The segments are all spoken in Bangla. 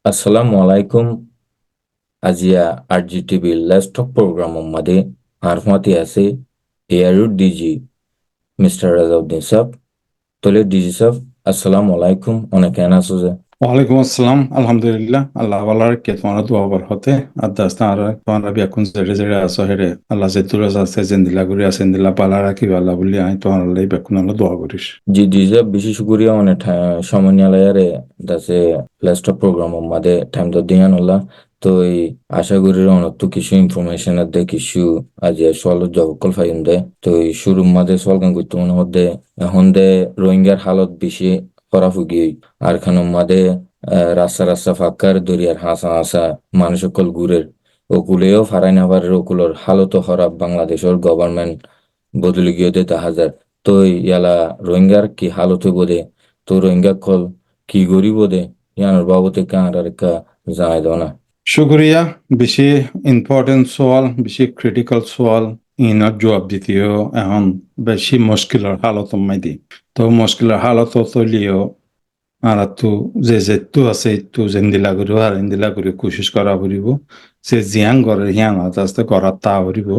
Assalamu alaikum. Azia RGTV Let's Talk programमध्ये आरफाती আছে এয়ারুড ডিজি মিস্টার রাজাউদ্দিন সাহেব তোলে ডিজি সাহেব আসসালামু আলাইকুম অনেক কেন আছো যে ওয়ালাইকুম আসসালাম আলহামদুলিল্লাহ আল্লাহ ওয়ালার কে তোমার দোয়া বরহতে আদাস্তা আর তোমার বিয়াকুন জেরে জেরে আসো হেরে আল্লাহ যে তুরা আছে জিন্দিলা গুরি আছে জিন্দিলা পালা রাখি আল্লাহ বলি আমি তোমার আল্লাহ বিয়াকুন আল্লাহ দোয়া করিস। জি ডিজি সাহেব বিশেষ করিয়া অনেক সময় নিয়ালায়ারে দাসে লেটস টক প্রোগ্রামमध्ये টাইম তো দিয়ান হলা তো এই আশা করি অনেক তো কিছু ইনফরমেশন দে কিছু আজি সল জবকল ফাইন দে তো এই শুরুর মাঝে সলগান করতে মনে হতে এখন দে রোহিঙ্গার হালত বেশি খারাপ হয়ে আর খানোর মাঝে রাস্তা রাস্তা ফাঁকার দরিয়ার হাসা হাসা মানুষ সকল ঘুরের ওকুলেও ফারাই না পারে ওকুলোর হালতো খারাপ বাংলাদেশের গভর্নমেন্ট বদলে গিয়ে দে দেখা যায় তো ইয়ালা রোহিঙ্গার কি হালত হইব দে তো রোহিঙ্গা কল কি গরিব দে ইয়ানোর বাবতে কার আর কা জানাই দাও না শুক্রিয়া বেশি ইম্পর্টেন্ট সোয়াল বেশি ক্রিটিক্যাল সোয়াল ইনার জবাব দিতেও এখন বেশি মুশকিলের হালত মাইদি তো মুশকিলের হালত তৈলিও আর তো যে যেটু আছে একটু জেন্দিলা করিব আর ইন্দিলা করে কোশিশ করা করিব যে জিয়াং করে হিয়াং আস্তে করার তা করিব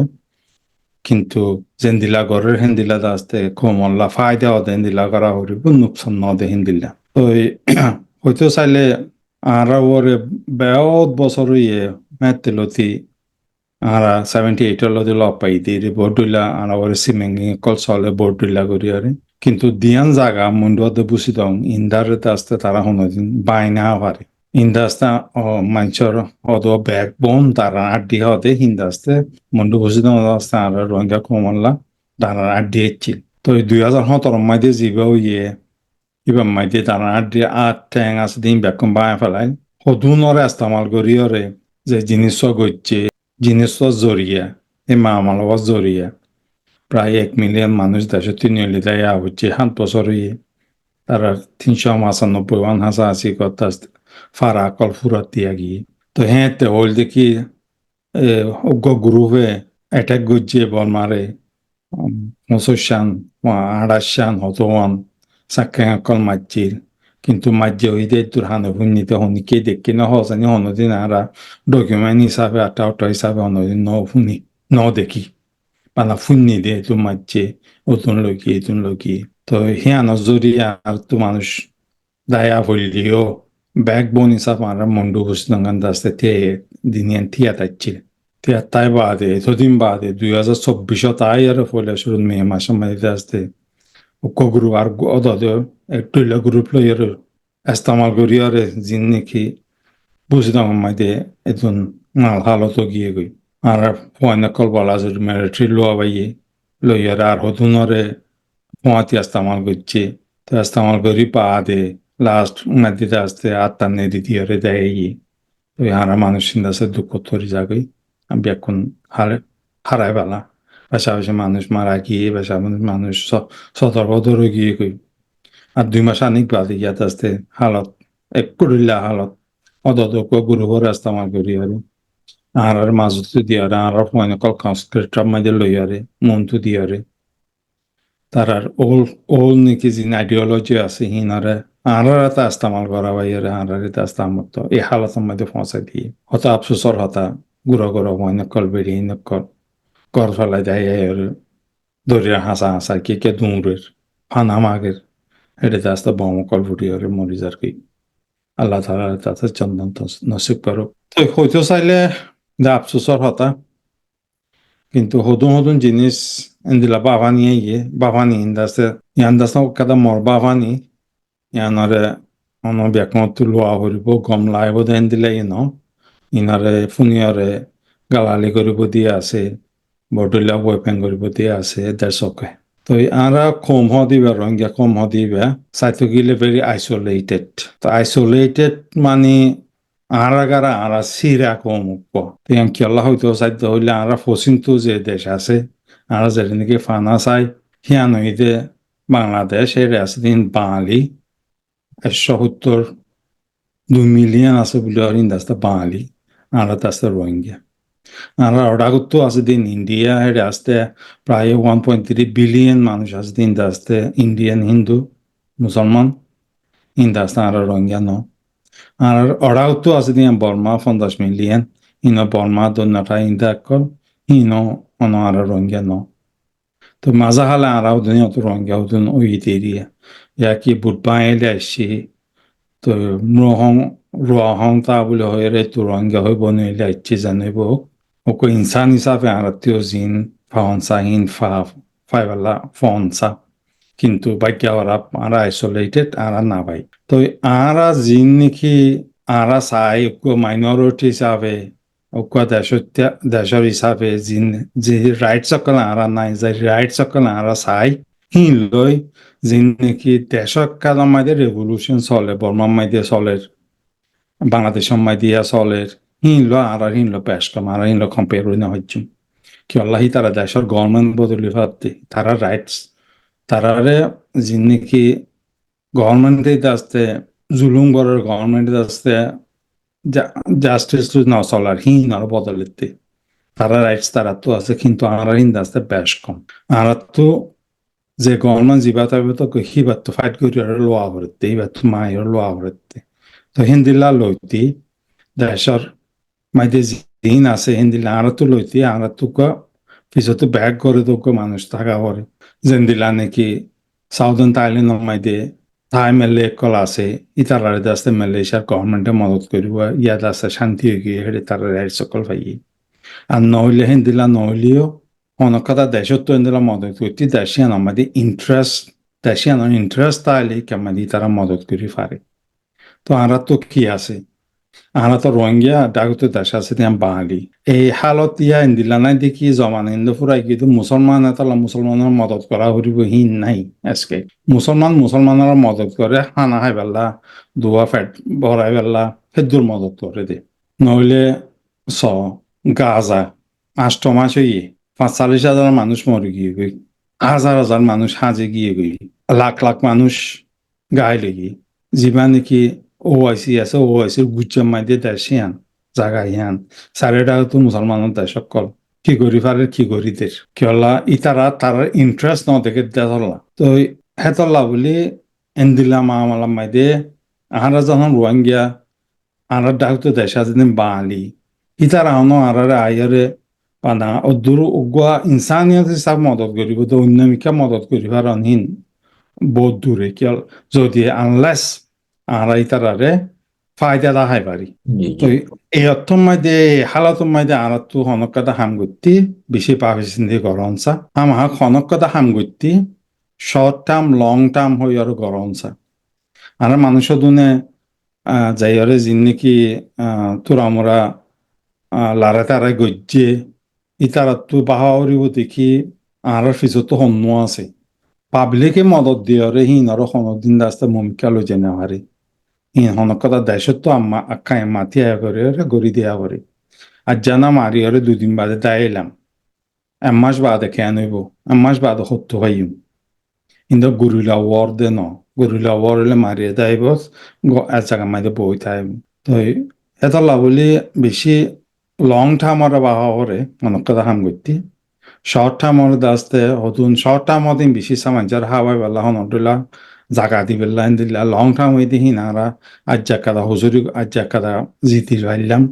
কিন্তু জেন্দিলা গড়ের হেন্দিলা আস্তে কমল্লা ফায়দা হতে হেন্দিলা করা করিব নুকসান নদে হেন্দিলা তো হয়তো চাইলে আর ওরে বহুত বছর ইয়ে মেতেলতি আর 78 লদি লপ পাই দিয়ে বড়ডুলা আর ওরে সিমেঙ্গি কল চলে বড়ডুলা করি আরে কিন্তু দিয়ান জাগা মুন্ডুয়াতে বুঝি দং ইন্দারে আস্তে তারা হনদিন বাইনা পারে ইন্দাস্তা মানুষের অদ ব্যাক বোন তারা আড্ডি হতে হিন্দাস্তে মুন্ডু বুঝি দং আস্তে আর রোহিঙ্গা কমল্লা তারা আড্ডি হচ্ছিল তো 2017 মাইদে জিবাও ইয়ে ইবাম মাইদে তারা আড্ডি আট ট্যাং আছে দিন ব্যাকম বায় ফেলাই হদুনরে ইস্তেমাল করিয়রে যে জিনিস গচ্ছে জিনিস জরিয়া এই মামালবার জরিয়া প্রায় 1 মিলিয়ন মানুষ দেশে তিনিয়লি দেয় হচ্ছে 7 বছর তারা 395,000 কথা ফারা কল ফুরাত দিয়া গিয়ে তো হ্যাঁ তে হল দেখি অজ্ঞ গ্রুপে অ্যাটাক গজ্জে বল মারে 25 28 হতওয়ান সাক্ষে কল মারছির কিন্তু মাঝে হইতে তোর হানো হুন্নিতে হনিকে দেখি না হসানি হনদিন আরা ডকুমেন্ট হিসাবে আটা অটো হিসাবে হনদিন ন শুনি ন দেখি পালা ফুন্নি দে তো মাঝে অতুন লকি তো হিয়ানো জরিয়া আর তো মানুষ দায়া হইলিও ব্যাকবোন হিসাব আর মন্ডু বুঝলাম দাস্তে তে দিনিয়ান থিয়া তাচ্ছিল তিয়া তাই বাদে এতদিন বাদে 2024 তাই আর ফলে শুরু মে মাসের মধ্যে আসতে গ্রুপ আর অদদ একটু গ্রুপ লইয়ার ইস্তেমাল করি আর জিন নাকি বুঝলাম মধ্যে এজন মাল হালত গিয়ে গই আর ফোয়ানে কল বলা যে মিলিটারি লোয়া বাইয়ে লইয়ার আর হতুনরে ফোয়াতি ইস্তেমাল করছে তো ইস্তেমাল করি পা দে লাস্ট মধ্যে আসতে আত্মার দিদিয়ারে দেয় তো হারা মানুষ আছে দুঃখ তরি যাগই আমি এখন হারাই পেলা পাশাপাশি মানুষ মারা গিয়ে পাশাপাশি মানুষ সতর্ক গিয়ে কই আর 2 মাস আনিক বাদে ইয়াত আসতে হালত এক কুড়িল্লা হালত অদদক গুরুবর রাস্তা আমার করি আর মাজুতে দিয়ারে আর ফোনে কল কনস্ক্রিপ্ট মাঝে লইয়ারে মনটু দিয়ারে তার আর ওল নাকি যে আইডিওলজি আছে হিনারে আর তা ইস্তেমাল করা বাইরে আর তা ইস্তেমাল তো এই হালতের মধ্যে পৌঁছাই দিয়ে হতা আফসোসর হতা গুড়ো মনে কল বেরি নকল কর ফেলাই দেয় আর দরিয়া হাসা কে দূরের ফানা মাগের এটা আস্তে বম কল ফুটি আর মরি যার কি আল্লাহ তাআলা তাতে চন্দন নসিব করো তো হয়তো চাইলে দা আফসোসর হতা কিন্তু হদুন জিনিস ইন্দিলা বাবানি বাবানি ইন্দাসে ইয়ান্দাসা কাদা মর বাবানি ইয়ানরে অন ব্যাকমত লোয়া হরিব গম লাইব দেন দিলে ইনারে ফুনিয়রে গালালি করিব দিয়ে আছে বটলিয়া বয়পেন করিব দিয়ে আছে দেশকে তো আরা কম দিবা রোহিঙ্গা কম দিবা সাইতো গিলে ভেরি আইসোলেটেড তো আইসোলেটেড মানে আরা গারা আরা সিরা কম ইয়ান কি আল্লাহ হইতো সাইতো হইলে আরা ফসিন্তু যে দেশ আছে আরা যেটা নাকি ফানা চাই হিয়ান হইতে বাংলাদেশ এর আছে দিন বাঙালি 170 2 মিলিয়ন আছে বলে আর ইন্দাস্তা বাঙালি আর তাস্তা রোহিঙ্গা আর অডাগত আছে দিন ইন্ডিয়া এর আসতে প্রায় 1.3 বিলিয়ন মানুষ আছে দিন দাস্তে ইন্ডিয়ান হিন্দু মুসলমান ইন্দাস্তা আর রোহিঙ্গা ন আর ওরাও তো আছে দিয়া Varma 50 million Eno Varma দন্যাটা Inda call Eno on আর রোহিঙ্গা ন তো মাজা হালে আরাও দুনিয়া তো রোহিঙ্গা হতুন ওই এরিয়া ইয়া কি বুটবাই এলে আসছি তো মহং রোহং তা বলে হয়ে রে তো রোহিঙ্গা হয়ে বনে আসছে জানিব ওকে ইনসান হিসাবে আরাত্মীয় জিন ফাউনসা হিন ফাইবালা ফনসা কিন্তু বাক্যা ওরা আরা আইসোলেটেড আরা না ভাই তো আরা জিন নাকি আরা চাই মাইনরিটি হিসাবে দেশের হিসাবে জিন যে রাইট সকল আরা নাই যে রাইট সকল আরা চাই হিন লই জিন নাকি দেশক কালাম মাইদে রেভলিউশন চলে বর্মা মাইদে চলে বাংলাদেশের মাইদিয়া চলে হিন লো আর হিন লো পেশ কম আর হিন লো কম্পেয়ার না হচ্ছুম কি আল্লাহ তারা দেশের গভর্নমেন্ট বদলি ভাবতে তারা রাইটস তারারে যিনি নাকি গভর্নমেন্টে আসতে জুলুম করার গভর্নমেন্টে আসতে জাস্টিস না চলার হিন আর বদলিতে তারা রাইটস তারা তো আছে কিন্তু আমরা হিন্দা আসতে বেশ কম আমরা তো যে গভর্নমেন্ট জিবা থাকবে তো হিবার তো ফাইট করি আর লোয়া করতে এবার তো মায়ের লোয়া করতে তো হিন্দিলা লইতি দেশের মাইতে জিন আছে হিন্দিলা আমরা তো লইতি আমরা তো পিছতো ব্যাগ করে তো মানুষ থাকা করে যেন দিলা নাকি সাউদার্ন থাইল্যান্ড মাইতে থাই মেলে কল আছে ইতারারে দাস্তে মালয়েশিয়ার গভর্নমেন্টে মদত করিব ইয়াদ আছে শান্তি হয়ে গিয়ে হেঁটে তারা রাইট সকল পাই আর নহলে হিন্দিলা নহলেও অনেক কথা দেশত তো হিন্দিলা মদত করতে দেশিয়ান আমাদের দেশিয়ানোর ইন্টারেস্ট তাইলে কেমাদি তারা মদত করি পারে তো আমরা তো কি আছে আমরা তো রোহিঙ্গা ডাকুতে দেশ আছে তিয়াম বাঙালি এই হালত ইয়া ইন্দিলা নাই দেখি জমানে ইন্দু ফুরাই কিন্তু মুসলমান এতলা মুসলমানের মদত করা হরিব হিন নাই আজকে মুসলমানের মদত করে হানা খাই পেলা দোয়া ফেট ভরাই পেলা সেদুর মদত করে দে নইলে স গাজা 8 মাস হইয়ে 45,000 মানুষ মরে গিয়ে গই হাজার হাজার মানুষ হাজে গিয়ে গই লাখ লাখ মানুষ গায়ে লেগে যিবা নাকি ওআইসি আছে ওআইসির গুজ্জাম মাইদে দেশিয়ান জাগা ইহান সারেটা তো মুসলমানের দেশ সকল কি করি পারে কি করি দের কিয়লা ইতারা তার ইন্টারেস্ট ন দেখে দেলা তো হেতলা বলি এন্দিলা মামালা মাইদে আহারা যখন রোহিঙ্গা আহারা ডাকতো দেশ আছে বাঙালি ইতারা হন আহারে আয়ারে পানা ও দূর উগুয়া ইনসানিয়ত হিসাব মদত করিব তো অন্যমিকা মদত করিবার অনহীন বহুত দূরে কিয় যদি আনলেস আমরা ইতারারে ফায়দা দেখাই পারি জি তো জি এই অর্থম মাইদে হালাতম মাইদে আমরা তো হনকতা হাম করতে বেশি পাবিসিন্দি গরমসা আমার হনকতা হাম করতে শর্ট টার্ম লং টার্ম হই আর গরমসা আর মানুষ দুনে যাইরে যিন নাকি তোরা আমরা লারে তারে গজ্জে ইতারা তো বাহাওয়ারিব দেখি আর ফিজতো হন্য আছে পাবলিকে মদত দিয়রে হিন আর হনদিন রাস্তা মুমিকা লই যেনে হারে হিন হনকতা দেশত তো আম্মা আক্কায় মাতি আয়া করে গড়ি দিয়া করে আর জানা মারি ওরে 2 দিন বাদে তাই এলাম 1 মাস বাদে কেন হইব 1 মাস বাদে সত্য হইম কিন্তু গুরিলা ওয়ার দে ন গুরিলা ওয়ার হলে মারিয়ে দেয় বস এক জায়গা মাইতে বই থাই তো এত লাভলি বেশি লং টার্ম আর বাহা হরে হনকতা হাম করতে শর্ট টার্মর দাস্তে হতুন শর্ট টার্ম হদিন বেশি সামাঞ্জার হাওয়াই বেলা হনটলা জাগা দি বেলা দিলা লং টার্ম হইতে হিনারা আজ জাকাদা হুজুরি আজ জাকাদা জিতি রাইলাম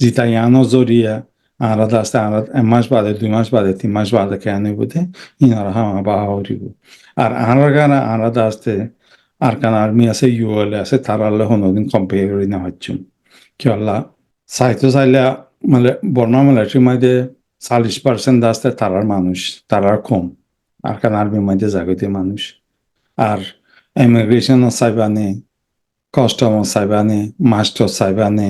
জিতা ইয়ানো জরিয়া আরা দাস্তে আরা 1 মাস বাদে 2 মাস বাদে 3 মাস বাদে কেন বুঝে হিনারা হাওয়া বাহা হরিব আর আরা গানা আরা দাস্তে আর কান আর্মি আছে ইউএল আছে তারালে হনদিন কম্পেয়ার করি না হচ্ছুন কি আল্লাহ সাইতো চাইলে মানে বর্মা মিলিটারি মাঝে 40% দাস্তে তারার মানুষ তারার কম আর কান আর্মির মধ্যে জাগতে মানুষ আর ইমিগ্রেশন চাইবানে কাস্টমার চাইবানে মাস্টার চাইবানে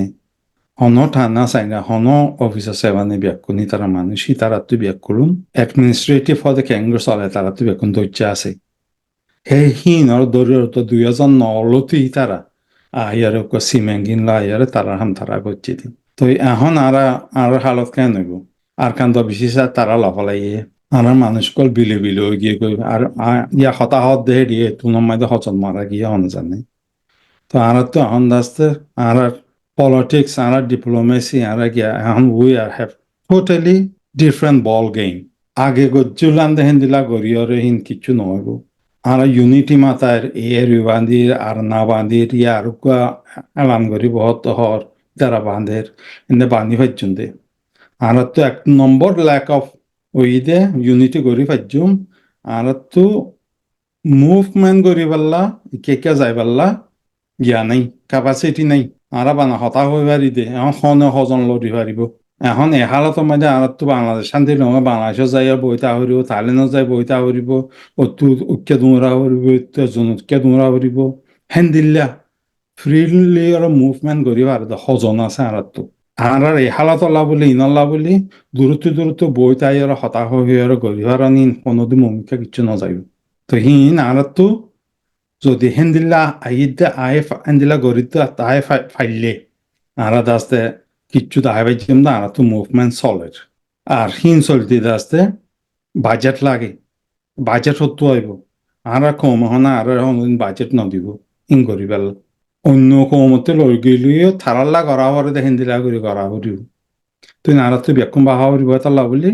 হন থানা চাইনা হন অফিসার চাইবানে ব্যাকুনি তারা মানুষই তারা তো ব্যাক করুন অ্যাডমিনিস্ট্রেটিভ হতে কেন্দ্র চলে তারা তো ব্যাকুন ধৈর্য আছে সেই হিনর দরিদ্র 2009 তারা আয়ারে সিমেঙ্গিন আয়ারে তারা হাম তারা করছে দিন তো এখন আর হালত কেন হইব আর কান্দ বিশেষ তারা লাফালাইয়ে আর মানুষ কল বিলে বিলে গিয়ে কই আর ইয়া হতাহত দেহে দিয়ে তুনার মাঝে হচন মারা গিয়ে হন জানে তো আর তো এখন দাস্তে আর পলিটিক্স আর ডিপ্লোমেসি আর গিয়া এখন we are have totally different ball game আগে গজ্জুলান দেহেন দিলা গরিয়রে হিন কিছু নহব আর ইউনিটি মাতার এর বান্দির আর না বান্দির ইয়ার এলান করি বহুত হর তারা বাঁধের এনে বান্ধি পাইছুন দে আর তো এক নম্বর ল্যাক অফ ওই দে ইউনিটি করি পাইছুম আর তো মুভমেন্ট করি পারলা কে কে যাই পারলা গিয়া নাই ক্যাপাসিটি নাই আর বানা হতা হয়ে পারি দে এখন সনে সজন লড়ি পারিব এখন এহালতৰ মধ্যে আর তো বাংলাদেশ শান্তি নহয় বাংলাদেশত যাই বইতা হরিব থাইলেণ্ডত যাই বইতা হরিব অতু উৎকে দুমৰা হরিব উৎকে দুমৰা হরিব হেন দিল্লা ফ্রিলি আর মুভমেন্ট করি আর সজন আছে আর তো আর এই হালত বলি ইনল্লা বলি দূরত্ব দূরত্ব বইতাই আর হতাশ হয়ে আর গরিব আর কোনোদিন মমিকা কিচ্ছু নযাইব তো হিন আর তো যদি হেন্দিল্লা আইদে আয় হেন্দিল্লা গরিব তাই ফাইলে আর দাস্তে কিচ্ছু দায় পাইছিলাম না আর তো মুভমেন্ট চলের আর হিন চলতে দাস্তে বাজেট লাগে বাজেট সত্য আইব আর কম হনা আর বাজেট নদিব ইন করি পেল অন্য কমতে লই গেলিও থারাল্লা করা হরে দেখেন দিলা করে করা হরিব তুই আর তুই বেকুম বাহা হরিব তাল্লা বলি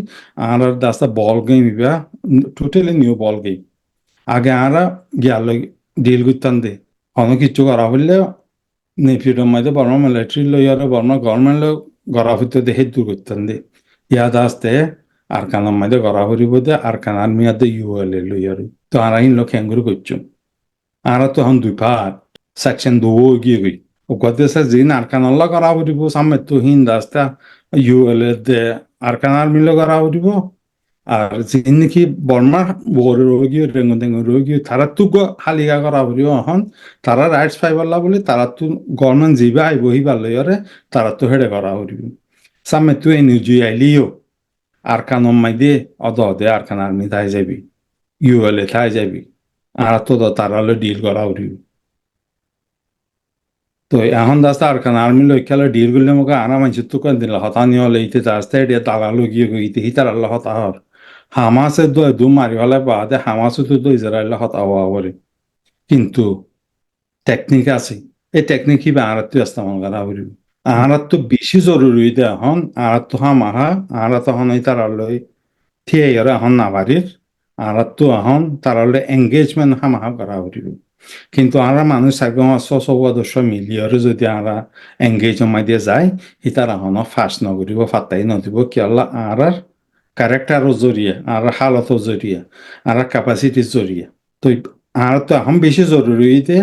আর দাস্তা বল গেম ইবা টোটালি নিউ বল গেম আগে আর গিয়াল ডিল করতাম দে অন্য কিছু করা হইলে নেফিডম মাঝে বর্মা মিলিটারি লই আর বর্মা গভর্নমেন্ট গড়া হইতে দে হেদ দূর করতাম দে ইয়াদ আসতে আর কানার মাঝে গড়া হরিব দে আর কানার মিয়াদে ইউএল এ লই আর তো আর আইন লোক হ্যাঙ্গুর করছুম আর তো এখন দুই পাট সেকশন দো গিয়ে গই ও কথা সে জিন আর কানাল্লা করা হরিব সামনে তো হিন দাস্তা ইউএল এ দে আর কানার মিলে করা হরিব আর যিনি নাকি বর্মার বড় রোগী রেঙ্গন টেঙ্গন রোগী তারা তো হালিকা করা হরিও এখন তারা রাইটস পাইবারলা বলে তারা তো গভর্নমেন্ট যিবা আইব হি পারলে আরে তারা তো হেডে করা হরিব সামনে তো এনজি আইলিও আর কানম মাই দে অদ দে আর কান আর্মি থাই যাবি ইউএলএ থাই যাবি আর তো তারা ডিল করা হরিব তো এখন দাস্তা আর কান আর্মি লই খেলে ডিল করলে মোক আনা মানছি তো কেন দিল হতানি হলে ইতে দাস্তা এডিয়া তালা লগিয়ে ইতে হিতার আল্লাহ হতা হর হামাসে দু মারি হলে বাদে হামাসে তো ইসরায়েল হতা হওয়া করে কিন্তু টেকনিক আছে এই টেকনিক হিবে আর তো ইস্তেমাল করা হরিব আর তো বেশি জরুরি দে এখন আর তো হামাহা আর তো হন তার লই থিয়ে এখন নাবারির আর তো এখন তার এঙ্গেজমেন্ট হামাহা করা হরিব কিন্তু আমরা মানুষ একদম 600 মিলিয়রে যদি আমরা এঙ্গেজ দিয়ে যায় সি তারা হন ফার্স্ট নকরিব ফাত্তাই নদিব কি আল্লাহ আর ক্যারেক্টারও জরিয়ে আর হালতও জরিয়ে আর ক্যাপাসিটির জরিয়ে তো আর তো এখন বেশি জরুরি যে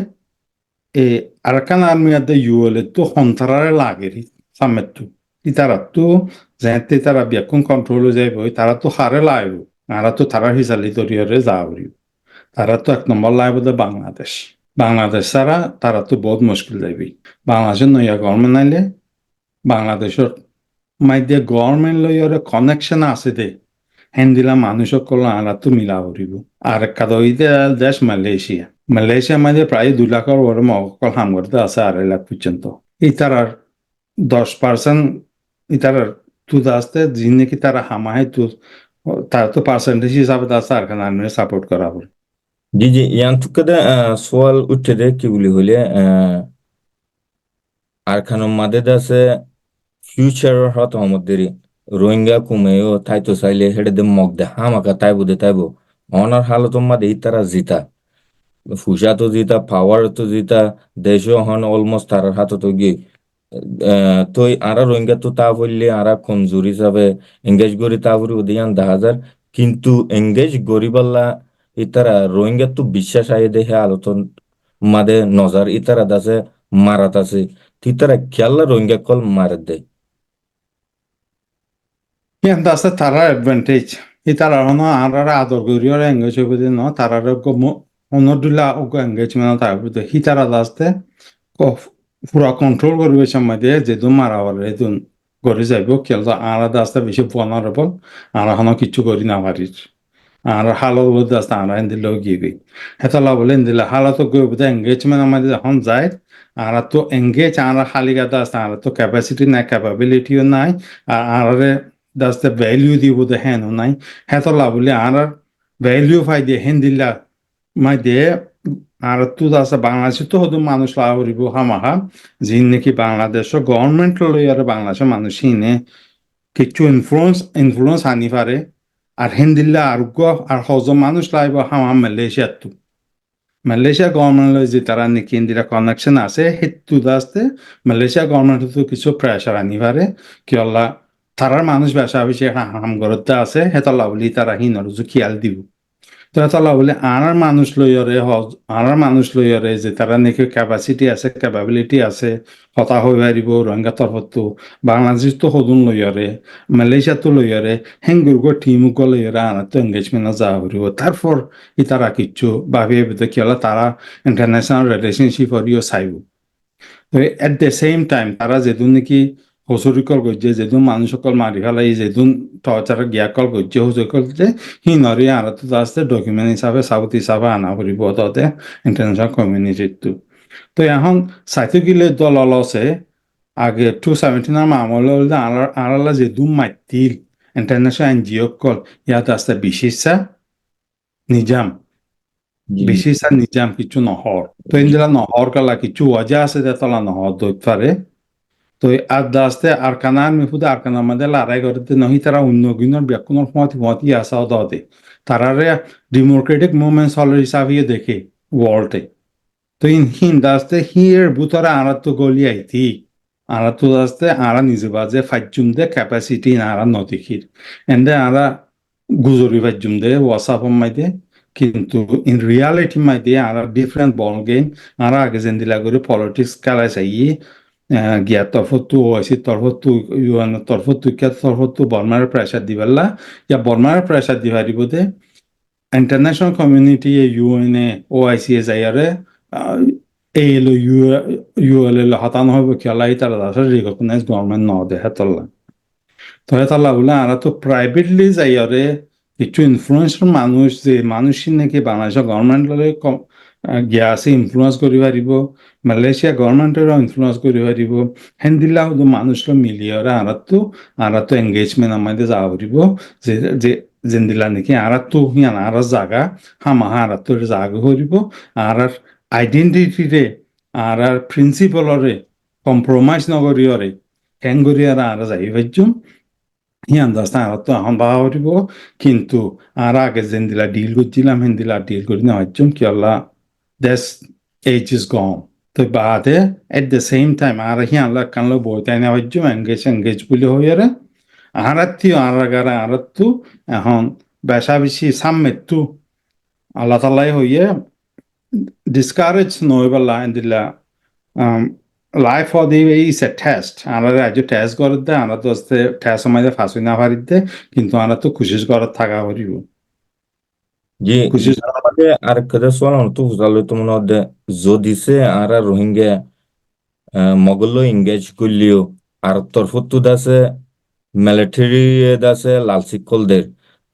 এ আরাকান আর্মিয়াতে ইউএলএ তো সন্তারারে লাগেরি সামের তো তারা তো যেতে তারা ব্যাকুন কন্ট্রোলে যাইব তারা তো হারে লাইব আর তো তারা হিসালি দরিয়ারে যাওয়ারি তারা তো এক নম্বর লাইব বাংলাদেশ বাংলাদেশ ছাড়া তারা তো বহুত মুশকিল যাইবি বাংলাদেশের নইয়া গভর্নমেন্ট আইলে বাংলাদেশের মাইদিয়া গভর্নমেন্ট লইয়ারে কানেকশন আছে দে হেন্দিলা মানুষক কল আরা তো মিলা করিব আর কাদইতে দেশ মালয়েশিয়া মালয়েশিয়া মাঝে প্রায় 2 লাখের বড় মকল হাম করতে আছে 2.5 লাখ পর্যন্ত ইতারার 10% ইতারার তুদ আসতে যিনি কি তারা হামায় তো তার তো পার্সেন্টেজ হিসাবে আছে আর কান আর্মি সাপোর্ট করা হবে জি জি ইয়ান তুকাদা সোয়াল উঠছে দে কিগুলি হইলে আর খানো মাদে দাসে ফিউচার হত আমাদেরই রোহিঙ্গা কুমেও তাইতো চাইলে হেডে দে মগ দে হামাকা তাইবো দে তাইবো অনার হালত মাদে ইতারা জিতা ফুসা তো জিতা পাওয়ার তো জিতা দেশও হন অলমোস্ট তার হাতে তো গিয়ে তো আরা রোহিঙ্গা তো তা বললে আরা কমজোর হিসাবে এঙ্গেজ করি তা বলি ওদিয়ান 10,000 কিন্তু এঙ্গেজ গরিবাল্লা ইতারা রোহিঙ্গা তো বিশ্বাস আয়ে দেহে আলোচন মাদে নজর ইতারা দাসে মারাত আছে ইতারা খেয়াল রোহিঙ্গা কল মারে দেয় কিন্তু আছে তারা অ্যাডভান্টেজ এই তারা হন আর আদর করিও এঙ্গেজ হইব যে ন তারা অন্যদুলা এঙ্গেজমেন্ট থাকবে তো হি তারা আসতে পুরা কন্ট্রোল করবে সময় দিয়ে যেদু মারা হলে এদুন করে যাইব খেয়াল আলাদা আসতে বেশি vulnerable আর হন কিছু করি না পারিস আর হালত বলতে আসতে আমরা হিন্দিলেও গিয়ে গই হেতলা বলে হিন্দিলে হালত গই বোধ এঙ্গেজমেন্ট আমাদের যখন যায় আর তো এঙ্গেজ আর হালিগাতে আসতে আর তো ক্যাপাসিটি নাই ক্যাপাবিলিটিও নাই আর আরে দাস্তে ভ্যালু দিব দে হেনও নাই হেতলা বলে আর ভ্যালু ফাই দিয়ে হিন্দিলা মাই দিয়ে আর তো আছে বাংলাদেশে তো হয়তো মানুষ লাভ করিব হামাহা যিনি নাকি বাংলাদেশ গভর্নমেন্ট লই আর বাংলাদেশের মানুষ হিনে কিছু ইনফ্লুয়েন্স আনি পারে আর হিন্দিল্লা আর আর হজম মানুষ লাইব হামা মালয়েশিয়াত তো মালয়েছিয়া গভর্নমেন্টের যে তারা নাকি ইন্দিরা কানেকশন আছে সেইটো দাস্তে মালয়েছিয়া গভর্নমেন্ট তো কিছু প্রেশার আনি পারে কি আল্লাহ তারার মানুষ বেশা বেশি হাম করতে আছে হেতলা বলি তারা হিনর খেয়াল দিব তো হেতলা বলে আনার মানুষ লইয়রে আনার মানুষ লইয়রে যে তারা নাকি ক্যাপাসিটি আছে ক্যাপাবিলিটি আছে হতা হয়ে পারিব রোহিঙ্গা তরফতো বাংলাদেশ তো সদুন লইয়রে মালয়েছিয়া তো লইয়রে হেঙ্গুরগো টিমুকো লইয়রে আনার তো এঙ্গেজমেন্ট যা হরিব তারপর ই তারা কিচ্ছু ভাবিয়ে কি হলো তারা ইন্টারন্যাশনাল রিলেশনশিপ হরিও চাইব তো এট দ্য সেম টাইম তারা যেদিন নাকি হসরিকল করছে যেদিন মানুষসকল মারি ফেলাই যেদিন টর্চার গিয়াকল করছে হসরিকল যে সি নরি আর তো আসতে ডকুমেন্ট হিসাবে সাউথ হিসাবে আনা করিব তাতে ইন্টারন্যাশনাল কমিউনিটিটো তো এখন সাইতো গিলে দল অলছে আগে 217 মামলা হলে আড়ালা যেদিন মাতিল ইন্টারন্যাশনাল এনজিও কল ইয়াত আসতে বিশেষা নিজাম জি বিশেষা নিজাম কিছু নহর তো ইন্দিরা নহর কালা কিছু ওয়াজা আছে যে তলা নহর দৈত পারে তো আর দাস্তে আর কানার মিফুদে আর কানার মধ্যে লড়াই করতে নহি তারা অন্য গুণের ব্যাকুণের মতি আসাও দতে তারারে ডেমোক্রেটিক মুভমেন্ট হলের হিসাবে দেখে ওয়ার্ল্ডে তো হিন দাস্তে হিয়ের ভূতরে আরা তো গলি আইতি আরা তো দাস্তে আরা নিজে বাজে ফাইজুম দে ক্যাপাসিটি আরা নতিখির এন্ডে আরা গুজরি ফাইজুম দে ওয়াসাপ মাইদে কিন্তু ইন রিয়ালিটি মাইদে আরা ডিফারেন্ট বল গেম আরা আগে যেন দিলা করে পলিটিক্স খেলায় চাই গিয়া তরফতো ওয়াইসি তরফতো ইউএন তরফতো কিয়া তরফতো বর্মার প্রেসার দিবেলা ইয়া বর্মার প্রেসার দিবারিব দে ইন্টারন্যাশনাল কমিউনিটি ইউএন ওআইসি যাইয়ারে এলো ইউএল এলো হতানো হবে খেলাই তারা দাসের রিকগনাইজ গভর্নমেন্ট ন দে হেতল্লা তো হেতল্লা বলে আরা তো প্রাইভেটলি যাইয়ারে কিছু ইনফ্লুয়েন্সার মানুষ যে মানুষই নাকি বাংলাদেশের গভর্নমেন্ট গিয়া আছে ইনফ্লুয়েন্স করি পারিব মালয়েছিয়া গভর্নমেন্টেরও ইনফ্লুয়েন্স করি পারিব হেন্দিলা শুধু মানুষরা মিলিয়ে আরা তো এঙ্গেজমেন্ট আমাদের যাওয়া পারিব যে যে যেন্দিলা নাকি আরা তো হিয়ান আর জাগা হামাহা আরা তো জাগা করিব আর আইডেন্টিটিরে আর প্রিন্সিপলরে কম্প্রোমাইজ নগরিয়রে হেঙ্গরি আর যাই পাইছুম হিয়ান দাস্তা আর তো এখন বাহা করিব কিন্তু আর আগে যেন্দিলা ডিল করছিলাম হেন্দিলা ডিল করি না হচ্ছুম কি আল্লাহ this age is gone. তো বাদে at the same time আর হিয়ান লাগ কানলো বইতাই না হচ্ছুম এঙ্গেজ বলে হইয়ারে আরাত্তু এখন বেশা বেশি সামমেত্তু আল্লাহ তালাই হইয়ে ডিসকারেজ নইবেলা দিলা life of the is a test আমরা আজ টেস্ট করে দে আমরা তো টেস্ট সময় ফাঁসি না পারি দে কিন্তু আমরা তো খুশি করে থাকা পারিব জি খুশি ইয়ার মধ্যে আর kada soalan tu huzalo tu mone zodise ara rohingya mogollo engage করলিও আর তরফতু দাসে মিলিটারি দাসে লাল শিকলদের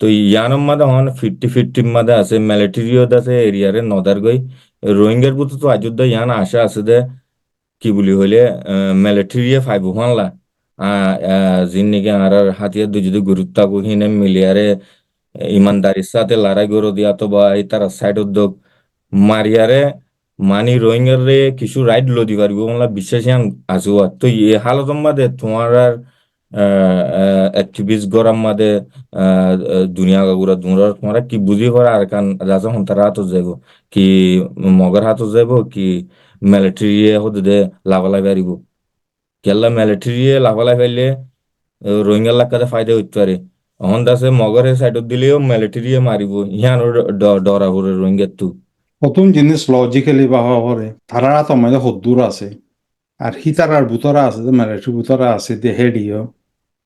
তো ইয়ানোর মাঝে হন 50-50 মাঝে আছে মিলিটারিও দাসে এরিয়ারে নদার গই রোহিঙ্গার বুতো তো আযোধ্যা ইয়ান আশা আছে দে কি বলি হইলে মিলিটারিয়ে ফাইব হানলা জিন নিকে আর হাতিয়ার দু যদি গুরুত্ব হিনে মিলিয়ারে ইমানদারির সাথে লড়াই করে দিয়া তো বা এই তারা সাইড উদ্যোগ মারিয়ারে মানি রোহিঙ্গার রে কিছু রাইট লো দি পারবো বলা বিশ্বাসিয়ান আছো তো এই হালত মাদে তোমার আর অ্যাক্টিভিস্ট গরম মাদে দুনিয়া গাগুরা তোমরা তোমরা কি বুঝি পারা আর কান রাজা হন তারা হাতত যাইব কি মগর হাতত যাইব কি মিলিটারি হতে দে লাভালাই পারিব কেলা মিলিটারি লাভালাই পাইলে রোহিঙ্গার লাগাতে ফায়দা হইতে পারে অহন দাসে মগরের সাইডত দিলেও মিলিটারি মারিব ইহান ডরা করে রোহিঙ্গার তু প্রথম জিনিস লজিক্যালি বাহা করে তারা তো আমাদের হদ্দুর আছে আর হিতারার বুতরা আছে যে মিলিটারি বুতরা আছে যে হেডিও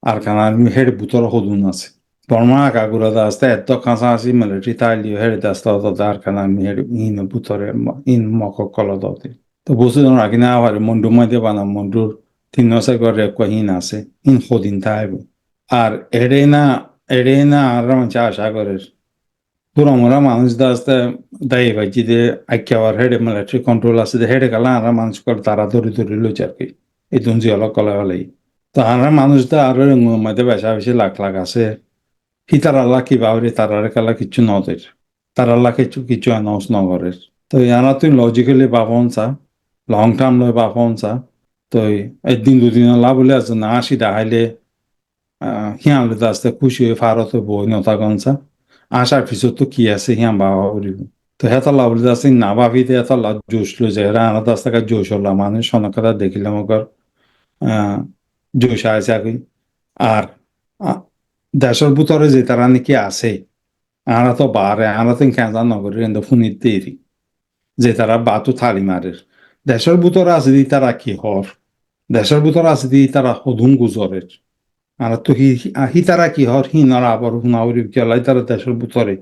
আর কানার হেড বুতরা হদুন আছে বর্মা কাগুরা দাস্তা এত কাঁচা আছে মিলিটারি তাইলিও হেড দাস্তা হতো আর কানার হেড ইন বুতরে ইন মক কল দতে তো বসে জন রাখি না পারে মন্ডু মাইতে বানা মন্ডুর 3 করে কহিন আছে ইন হদিন তাইব আর এড়ে না আর মানুষ আশা করে পুরো মোরা মানুষ দাস্তে দায়ী ভাইছি যে আইকিয়ার হেডে মিলিটারি কন্ট্রোল আছে যে হেডে গেলা আর মানুষ করে তারা ধরি লইছে আর কি এই দুঞ্জি অলক কলা হলেই তো আর মানুষ দা আরো মধ্যে বেশা বেশি লাখ আছে কি তার আল্লাহ কি বাবরে তারারে কালা কিচ্ছু নদের তার আল্লাহ কিছু অ্যানাউন্স নগরে তো ইয়ানা তুই লজিক্যালি বাপন চা লং টার্ম লয় বাপন চা তো একদিন দুদিন লাভ হলে আছে না আসি দেখাইলে সিয়ালে আস্তে খুশি হয়ে ফারত বই নতাগন চা আসার পিছত তো কি আছে সিয়ান বাবা করিব তো হেতলা বলে আছে না ভাবিতে হেতলা জোশ লই যায় আনা দাস টাকা জোশ হলা মানুষ সনকতা দেখিলাম ওগর জোশ আছে আর কি। আর আ- দেশের ভিতরে যে তারা নাকি আছে আরা তো বারে আরা তো খেঁজা নগরের এন্ড ফুনির দেরি যে তারা বাতু থালি মারের দেশের ভিতরে আছে দি তারা কি হর দেশের ভিতরে আছে দি তারা হদুম গুজরের আর তো হি তারা কি হর হি নরা আবার হুনাউরি গেলাই তারা দেশের ভিতরে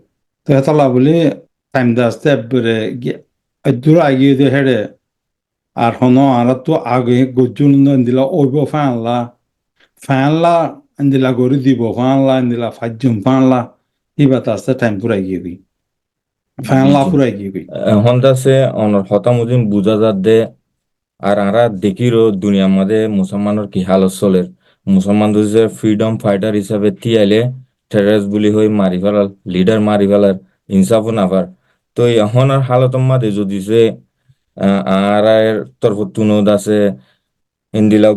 তো হেতলা বলে টাইম দাসতে একবারে দূর আগিয়ে দিয়ে হেড়ে আর হন আর তো আগে গজ্জুন দিলা ওইব ফ্যানলা দিলা গড়ি দিব ফ্যানলা দিলা ফাইজুম ফ্যানলা ই বাতাসতে টাইম পুরাই গিয়ে গই জি ফ্যানলা জি পুরাই গিয়ে গই এখন আছে অনর হতামুদিন বুঝা যাত দে আর আরা দেখিরো দুনিয়ার মাঝে মুসলমানের কি হালত চলের মুসলমান যে ফ্রিডম ফাইটার হিসাবে তিয়াইলে টেররিস্ট বুলি হয়ে মারি ফেলার লিডার মারি ফেলার ইনসাফও নাফার তো এখন আর হালতের মাঝে যদি যে আর তরফ তুনদ আছে ইন্দিলা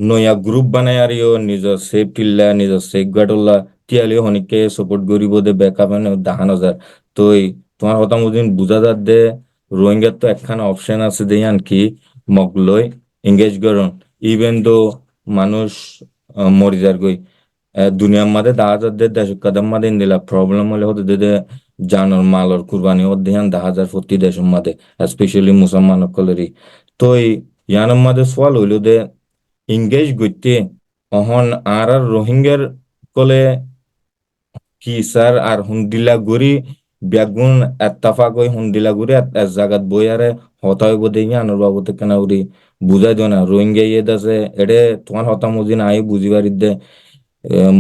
নয়া গ্রুপ বানাই আর নিজের সেফ টিল্লা নিজের সেফ গার্ডল্লা তিয়ালিও হনিকে সাপোর্ট করিব দে ব্যাকআপ এনে দেখানো যায় তো তোমার কথা মতন বুঝা যাত দে রোহিঙ্গার তো একখানা অপশন আছে দেয়ান কি মগলই এঙ্গেজ করুন ইভেন দো মানুষ মরি যার গই দুনিয়ার মাঝে দেখা যাত দে দেশ কাদাম মাঝে ইন্দিলা প্রবলেম হলে হতে দে জানর মালর কুরবানি ও দেহান 10,000 প্রতি দেশের মাঝে স্পেশালি মুসলমান সকলেরই তো ইয়ানোর মাঝে সোয়াল হইল দে ইংগেজ গইতে অহন আর রোহিঙ্গার কলে কি স্যার আর হুন্দিলা গুরি বেগুন এত্তাফাক ওই হুন্দিলা গুরি এক জায়গাত বই আরে হতা হইব দেখি আনুর বাবুতে কেনা উড়ি বুঝাই দিও না রোহিঙ্গা ইয়ে দাসে এডে তোমার হতা মুজি নাই বুঝিবারি দে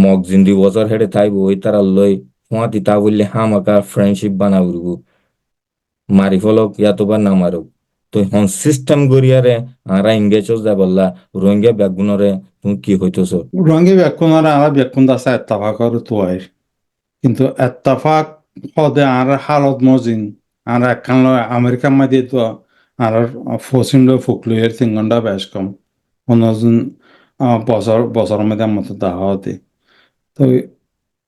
মগ জিন্দি বছর হেডে থাইব ওই তারা লই হুঁয়াতি তা বললে হামাকা ফ্রেন্ডশিপ বানা উড়বো মারি ফলক ইয়াতোবা না মারুক তো হন সিস্টেম গড়িয়ারে আরা ইংগেজও যা বললা রোহিঙ্গা বেগুনরে তুমি কি হইতেছ রঙে ব্যাকুণ আর আরা ব্যাকুণ দাসা এত্তাফাকর তোয়াই কিন্তু এত্তাফাক হদে আর হালত মজিন আর একখান আমেরিকার মাঝে তো আর ফসিন্ড ফুকলুয়ের 3 ঘন্টা বেশ কম অন্যজন বছর মধ্যে মতো দেখা হতে তো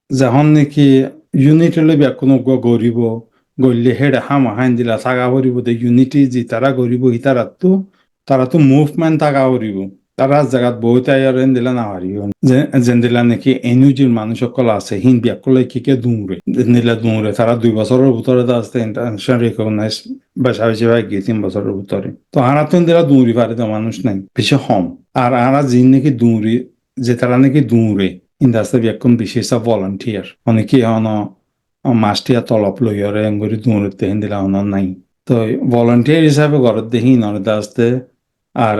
যখন নাকি ইউনিটি লই কোনো গরিব গড়লে হেডে হামা হাইন দিলা থাকা করিব দে ইউনিটি যি তারা গরিব হি তারা তো মুভমেন্ট থাকা করিব তারা জায়গাত বহুত আয়ার দিলা না হারিব যেন দিলা নাকি এনু যে মানুষ সকল আছে হিন বিয়াকলে কিকে দূরে নিলা দূরে তারা 2 বছরের ভিতরে আসতে ইন্টারন্যাশনাল রিকগনাইজ বাসা হিসেবে গিয়ে 3 বছরের ভিতরে তো আরা তো দিলা দূরি পারে তো মানুষ নাই বেশি কম আর আরা যিন নাকি দূরে যে তারা নাকি দূরে ইন্দাস্তে বিয়াকুন বিশেষ ভলান্টিয়ার অনেকে হন মাস্টিয়া তলপ লইয়রে এঙ্গুরি দূরতে হিন্দিলা হন নাই তো ভলান্টিয়ার হিসাবে ঘরত দেখি নরে দাস্তে আর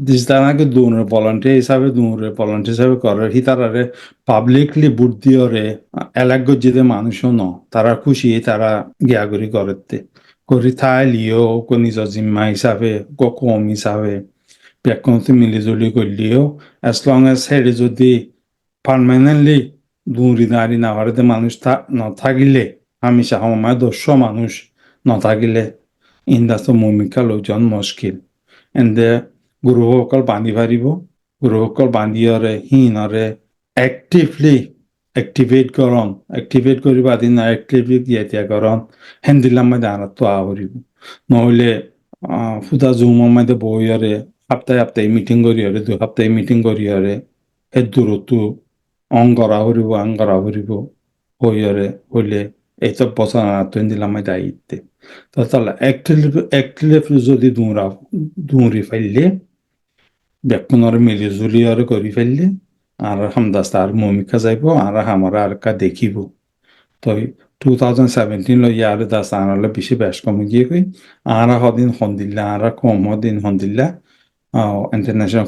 দিসদানাকে দূরে ভলান্টিয়ার হিসাবে দূরে ভলান্টিয়ার হিসাবে করে হি তারারে পাবলিকলি বুট দিয়রে এলাক যে মানুষও ন তারা খুশি তারা গিয়াগুড়ি করতে করি থাই লিও কো নিজের জিম্মা হিসাবে কম হিসাবে ব্যাকুণতে মিলিজুলি করলিও অ্যাজ লং এজ হেডে যদি পার্মানেন্টলি দূরি দাঁড়ি না হওয়াতে মানুষ নথাকিলে হামেশা সময় 200 মানুষ নথাকিলে ইন্দাস্ত ভূমিকা লোকজন মুশকিল এন্দে গুৰুসকল বান্ধি পাৰিব গুৰুসকল বান্ধিয়ৰে সিনৰে এক্টিভলি এক্টিভেট কৰিব আদি না এক্টিভলি দিয়া কৰণ হেন্দিলাম মাঝে আনাতো আহরিব নহলে ফুটা জুমৰ মাঝে বহিয়ৰে সপ্তাহে মিটিং কৰিয়ৰে 2 সপ্তাহে মিটিং কৰিয়ৰে সেই দূৰতো অং করা হরিব হইয়রে হইলে এইসব বছর আনাতো হেন্দিলাম মাঝে আইতে তো তাহলে একটিভ যদি দূরি ফেললে বেকুনরে মিলি জুলিয়রে করি ফেললে আর হামদাস্তা আর মমিকা যাইব আর আমরা আর কা দেখিব তো 2017 লো ইয়ার দাস আনালে বেশি বেশ কমে গিয়ে কই আর হদিন হন্দিল্লা আর কম হদিন হন্দিল্লা ইন্টারন্যাশনাল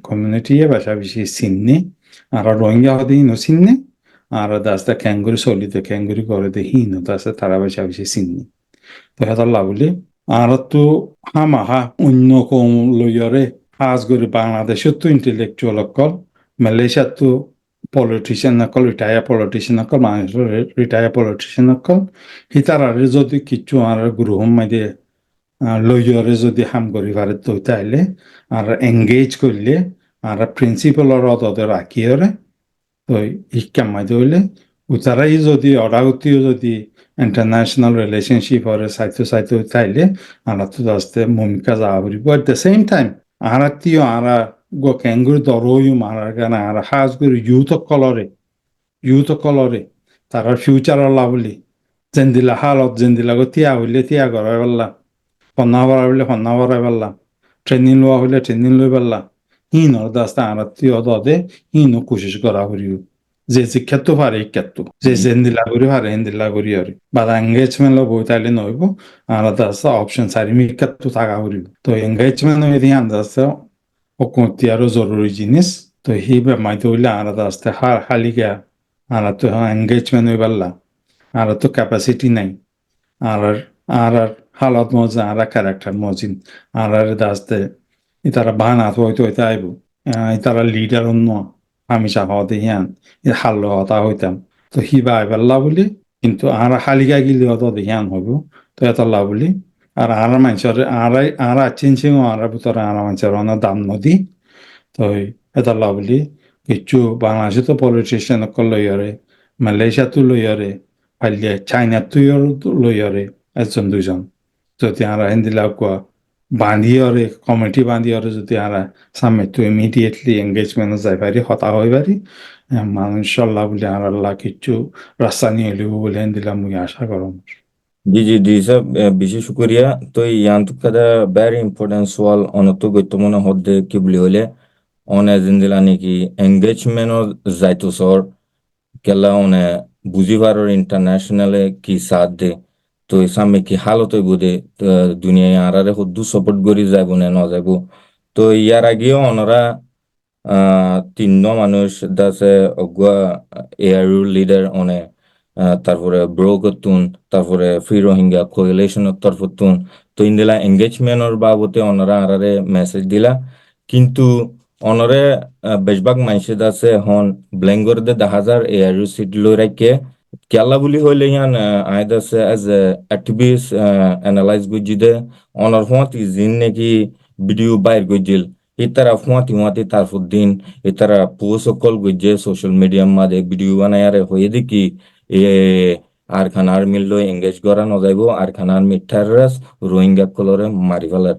কমিউনিটি বাসা বেশি চিননি আর রোহিঙ্গা হদিন চিননি আর দাস্তা ক্যাঙ্গুরি চলিতে ক্যাঙ্গুরি করে দে হিন দাস্তা তারা বাসা বেশি চিননি তো হেতার লাভলি আর তো হামাহা অন্য কম লইয়রে কাজ করে বাংলাদেশের তো ইন্টেলেকচুয়াল অকল মালয়েশিয়ার তো পলিটিশিয়ান অকল রিটায়ার পলিটিশিয়ান অকল বাংলাদেশের রিটায়ার পলিটিশিয়ান অকল হিতারারে যদি কিছু আর গ্রহণ মাঝে লইয়রে যদি হাম করি পারে তো তাইলে আর এঙ্গেজ করলে আর প্রিন্সিপালর অততে রাখিয়রে তো শিক্ষা মাঝে হইলে উতারাই যদি অডাগতিও যদি international relationship or সাইতো তাইলে আরা তো আস্তে ভূমিকা যাওয়া পারিব at the same time আরা তিও আরা গো ক্যাঙ্গুর দরইও মারার গানা আরা হাজ করে ইউথ কলরে তারা ফিউচার লাভলি জেন্দিলা হালত জেন্দিলা গো তিয়া হইলে তিয়া গড়াই পারলা হন্না ভরা হইলে হন্না ভরাই পারলা ট্রেনিং লওয়া হইলে ট্রেনিং লই পারলা হিনর দাস্তা আরা তিও দদে হিনও কোশিশ করা করিও যে শিক্ষাতো পারে শিক্ষাতো যে জেন্দিলা করি পারে হিন্দিলা করি আর বাদা এঙ্গেজমেন্ট লো বই তাইলে নইব আরা দাস্তা অপশন সারি শিক্ষাতো থাকা করিব তো এঙ্গেজমেন্ট এদি আন্দাস্তা অকুতি আরো জরুরি জিনিস তো হি মাইতে হইলে আরা দাস্তা হালিকা আরা তো এঙ্গেজমেন্ট হই পারলা আরা তো ক্যাপাসিটি নাই আর আর হালত মজা আর ক্যারেক্টার মজিন আর দাস্তে ইতারা বাহানা হইতে হইতে আইব ইতারা লিডার অন্য আমি চাহাতে হিয়ান হাল হতা হইতাম তো হিবা আইবাল্লা বলি কিন্তু আর হালিকা গিলি হত হিয়ান হইব তো এতল্লা বলি আর মানুষের আর চিনছি আর ভিতরে আর মানুষের অনেক দাম নদী তো এতল্লা বলি কিছু বাংলাদেশে তো পলিটিশিয়ান লইয়ারে মালয়েশিয়া তো লইয়ারে পাইলে চাইনা তুইও লইয়ারে একজন দুইজন যদি আরা হিন্দিলা কোয়া বান্ধিয়রে কমিটি বান্ধিয়রে যদি আরা সামনে তো ইমিডিয়েটলি এঙ্গেজমেন্ট যাই পারি হতা হয়ে পারি মানুষ সল্লাহ বলে আর আল্লাহ কিছু রাস্তা নিয়ে এলিব বলে হিন্দিলা মুই আশা করম জি জি জি স্যার বেশি শুক্রিয়া তো ইয়ান তো কাদা ভেরি ইম্পর্টেন্ট সোয়াল অনত গুরুত্বপূর্ণ হদ্দে কি বলি হলে অনে জিন্দিলা নাকি এঙ্গেজমেন্ট যাইতো সর কেলা অনে বুঝিবারর ইন্টারন্যাশনালে কি সাথ দে তো সামনে কি হালত হইব দে দুনিয়ায় আরারে হদ্দু সাপোর্ট করি যাইব না ন যাইব তো ইয়ার আগেও অনরা তিনজন মানুষ দাসে অগুয়া এআরইউ লিডার অনে তারপরে ব্রোকতুন তারপরে ফ্রি রোহিঙ্গা কোয়েলেশনের তরফতুন তো ইন্দিলা এঙ্গেজমেন্টর বাবতে অনরা আরারে মেসেজ দিলা কিন্তু অনরে বেশভাগ মানুষে দাসে হন ব্লেঙ্গর দে 10,000 এআরইউ সিট লই রাখে কেলা বুলি হইলে ইয়ান আই দাসে এজ এ অ্যাক্টিভিস্ট অ্যানালাইজ গুজি দে অনর হুয়াতি জিন নাকি ভিডিও বাইর গুজিল ইতারা হুয়াতি তারফুদ্দিন ইতারা পোস্ট কল গুজে সোশ্যাল মিডিয়ার মাঝে ভিডিও বানায় আরে হয়ে দেখি এ আর খান আর্মির লই এঙ্গেজ করা ন যাইব আর খান আর্মি টেররাস রোহিঙ্গা কলরে মারি ফেলার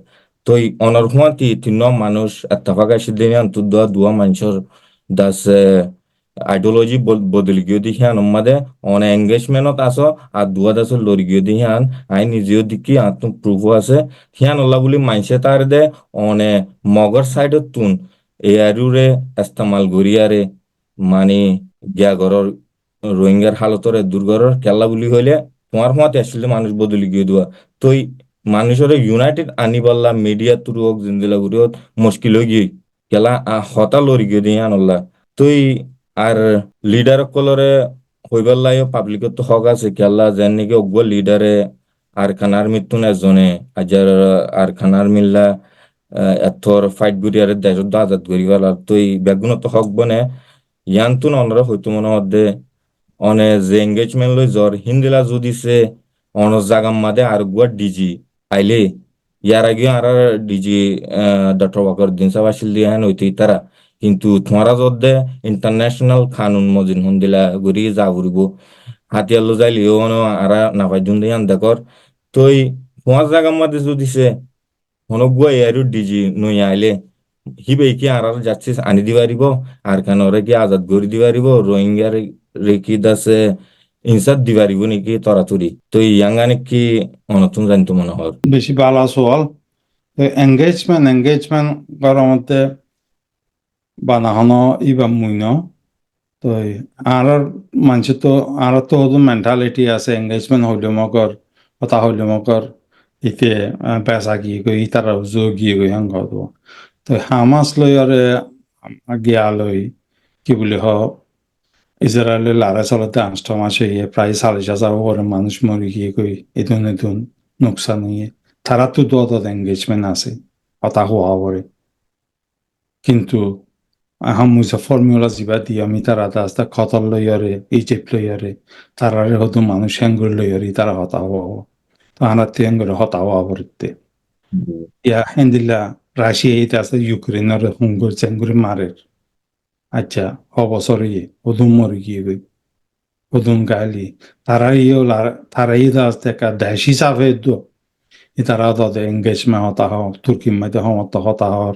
তো এই অনর হুয়াতি তিন মানুষ এত্তাফাক আসি দিন তো দুয়া মানুষের দাস আইডিওলজি বদলি গিয়ে দেখি আন মাদে অন এঙ্গেজমেন্টত আস আর দুয়া দাসের লড়ি গিয়ে দেখি আন আই নিজেও দেখি আত্ম প্রুফ আছে হিয়ান আল্লাহ বলি মাইসে তার দে অনে মগর সাইডত তুন এ আরুরে ইস্তেমাল গরিয়ারে মানে গিয়া ঘরর রোহিঙ্গার হালতরে দুর্গরর কেল্লা বুলি হইলে তোমার মতে আসলে মানুষ বদলি গিয়ে দেওয়া তো এই মানুষের ইউনাইটেড আনি পারলা মিডিয়া থ্রু হোক জিন্দিলা গুরি হোক মুশকিল হয়ে গিয়ে কেলা হতা লড়ি গিয়ে দিয়ে আনল্লা তো এই আর লিডার কলরে হইবার লাই পাবলিকত তো হক আছে কেলা যেন নাকি অজ্ঞ লিডারে আর খানার মৃত্যু এজনে আজার আর খানার মিল্লা এথর ফাইট গুরি আর দেশ আজাদ করি তো এই বেগুনত হক বনে ইয়ান্তুন অনরা হয়তো মনে হদ্দে অনে যে এঙ্গেজমেন্ট লই জ্বর হিন্দিলা যদি সে অন জাগাম মাদে আর গুয়া ডিজি আইলে ইয়ার আগে আর ডিজি ডক্টর ওয়াকরউদ্দিন সাহেব আসিল দিয়ে হ্যান হইতে তারা কিন্তু তোমারা যদ্দে ইন্টারন্যাশনাল কানুন মজিন হুন্দিলা ঘুরি যা ঘুরিব হাতিয়ার লো যাইলিও আরা নাপাই জুন দিয়ে দেখর তো এই তোমার জাগাম মাদে যদি সে হনগুয়া এয়ারু ডিজি নই আইলে হিবে কি আর যাচ্ছিস আনি দিবারিব আর কেন ওরে কি আজাদ করে দিবারিব রোহিঙ্গার রেকি দাসে ইনসাদ দিবারিব নাকি তরাতুরি তো ইয়াঙ্গানে কি অনতুন জানতো মনে হয় বেশি ভালো সোয়াল এঙ্গেজমেন্ট করার মধ্যে বানাহানো ইবা মুইন তো আর মানুষ তো আর তো মেন্টালিটি আছে এঙ্গেজমেন্ট হইলে মকর কথা হইলে মকর ইতে পেশা গিয়ে গই তারা যোগ গিয়ে গই হাঙ্গ তো হামাস লই আরে গিয়া লই কি বুলি হ ইসরায়েলের লারা চলতে 8 মাসে গিয়ে প্রায় 4,500 করে মানুষ মরে গিয়ে গই এতুন নোকসান হইয়ে তারা তো দত এঙ্গেজমেন্ট আছে কথা হওয়া পরে কিন্তু আহাম মুজা ফর্মুলা জিবা দি আমি তারা দাস্তা খতর লইয়ারে ইজিপ্ট লইয়ারে তারারে হতো মানুষ হ্যাঙ্গুর লইয়ারি তারা হতা হওয়া তো আনাতে হ্যাঙ্গুরে হতা হওয়া পড়তে ইয়া হেন্দিল্লা রাশিয়া ইতে আছে ইউক্রেনের হুঙ্গুর চেঙ্গুরি মারের আচ্ছা অবসর ইয়ে ওদুম মরে গিয়ে গই Odun gali. Tarai da azte ka dashi safe do. Itara da de engagement hota ho. Turki mede hota ho.